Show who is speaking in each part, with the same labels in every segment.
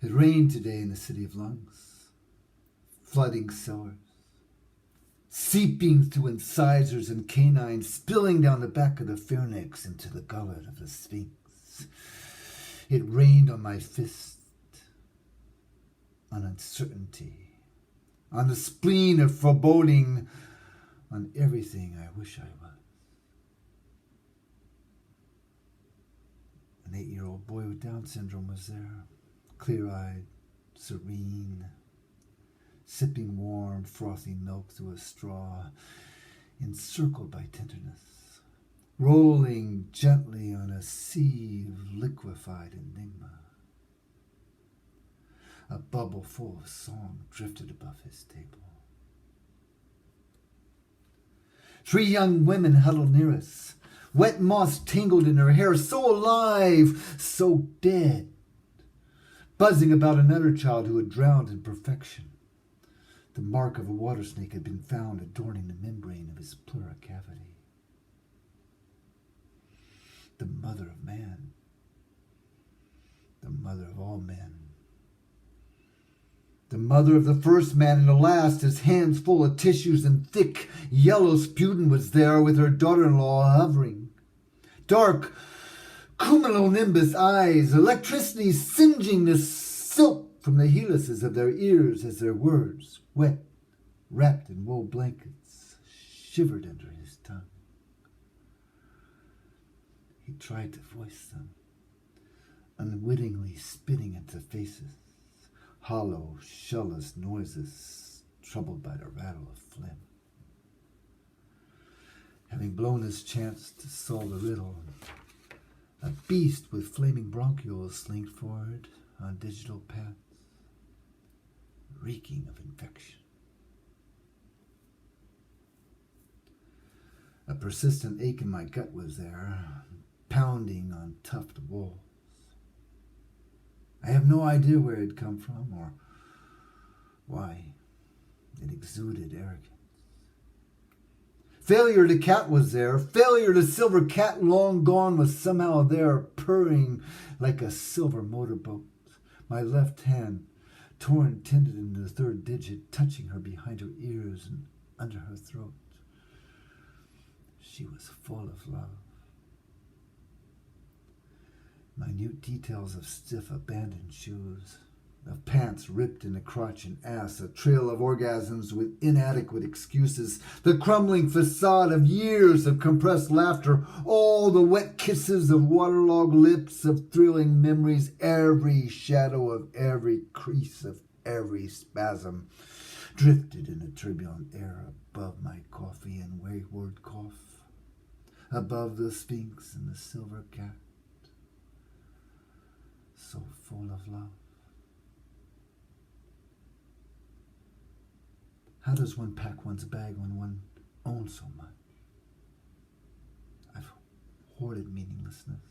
Speaker 1: It rained today in the city of lungs, flooding cellars, seeping through incisors and canines, spilling down the back of the pharynx into the gullet of the sphinx. It rained on my fist, on uncertainty, on the spleen of foreboding, on everything I wish I was. An 8-year-old boy with Down syndrome was there, clear-eyed, serene, sipping warm, frothy milk through a straw, encircled by tenderness, rolling gently on a sea of liquefied enigma. A bubble full of song drifted above his table. 3 young women huddled near us, wet moss tangled in her hair, so alive, so dead, buzzing about another child who had drowned in perfection. The mark of a water snake had been found adorning the membrane of his pleural cavity. The mother of man, the mother of all men, the mother of the first man and the last, his hands full of tissues and thick yellow sputum, was there with her daughter-in-law hovering. Dark cumulonimbus eyes, electricity singeing the silk from the helices of their ears as their words, wet, wrapped in wool blankets, shivered under his tongue. He tried to voice them, unwittingly spitting into faces, hollow, shellless noises, troubled by the rattle of phlegm. Having blown his chance to solve the riddle, a beast with flaming bronchioles slinked forward on digital paths, reeking of infection. A persistent ache in my gut was there, pounding on tufted walls. I have no idea where it had come from or why. It exuded arrogance. Failure the cat was there. Failure the silver cat long gone was somehow there, purring like a silver motorboat. My left hand, torn, tended into the third digit, touching her behind her ears and under her throat. She was full of love. Minute details of stiff, abandoned shoes, of pants ripped in the crotch and ass, a trail of orgasms with inadequate excuses, the crumbling facade of years of compressed laughter, all the wet kisses of waterlogged lips, of thrilling memories, every shadow of every crease of every spasm, drifted in a turbulent air above my coffee and wayward cough, above the sphinx and the silver cat, so full of love. How does one pack one's bag when one owns so much? I've hoarded meaninglessness,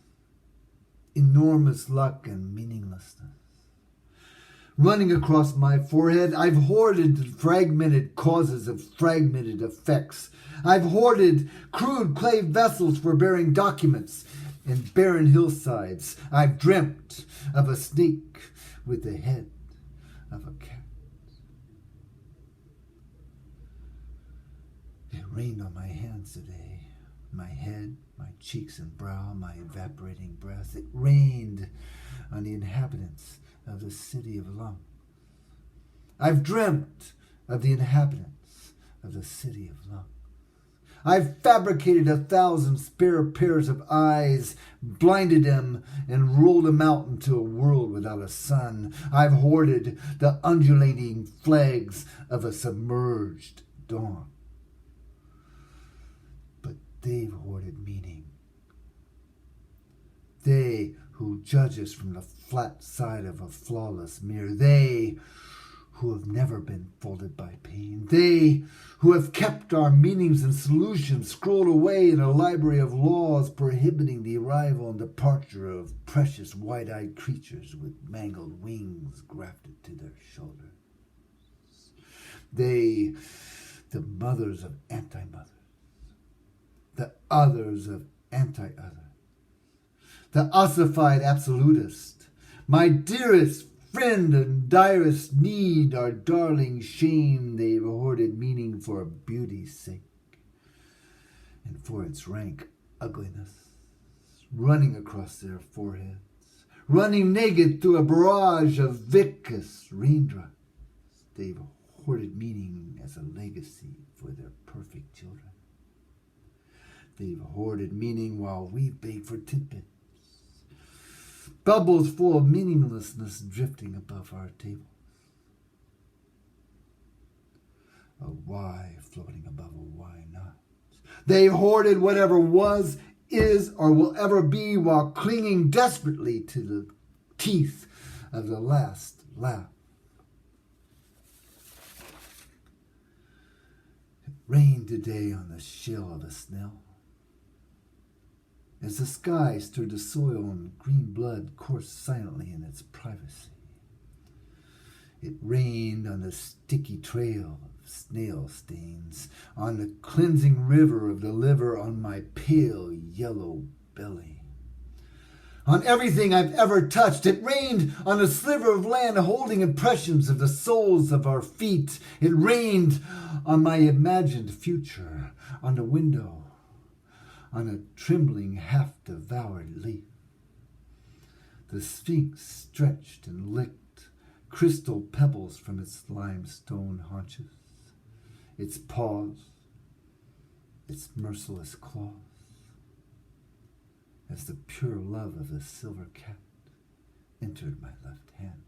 Speaker 1: enormous luck and meaninglessness. Running across my forehead, I've hoarded fragmented causes of fragmented effects. I've hoarded crude clay vessels for bearing documents and barren hillsides. I've dreamt of a snake with the head of a cat. It rained on my hands today, my head, my cheeks and brow, my evaporating breath. It rained on the inhabitants of the city of lungs. I've dreamt of the inhabitants of the city of lungs. I've fabricated 1,000 spare pairs of eyes, blinded them, and rolled them out into a world without a sun. I've hoarded the undulating flags of a submerged dawn. But they've hoarded meaning. They who judge us from the flat side of a flawless mirror. They who have never been folded by pain. They who have kept our meanings and solutions scrolled away in a library of laws prohibiting the arrival and departure of precious wide-eyed creatures with mangled wings grafted to their shoulders. They, the mothers of anti-mothers, the others of anti-others, the ossified absolutist, my dearest friend in direst need, our darling shame, they've hoarded meaning for beauty's sake, and for its rank ugliness, running across their foreheads, running naked through a barrage of viscous raindrops. They've hoarded meaning as a legacy for their perfect children. They've hoarded meaning while we beg for tidbits, bubbles full of meaninglessness drifting above our tables. A why floating above a why not. They've hoarded whatever was, is, or will ever be while clinging desperately to the teeth of the last laugh. It rained today on the shell of a snail. As the sky stirred the soil and green blood coursed silently in its privacy. It rained on the sticky trail of snail stains, on the cleansing river of the liver, on my pale yellow belly. On everything I've ever touched. It rained on a sliver of land holding impressions of the soles of our feet. It rained on my imagined future, on the window, on a trembling, half-devoured leaf. The Sphinx stretched and licked crystal pebbles from its limestone haunches, its paws, its merciless claws, as the pure love of the silver cat entered my left hand.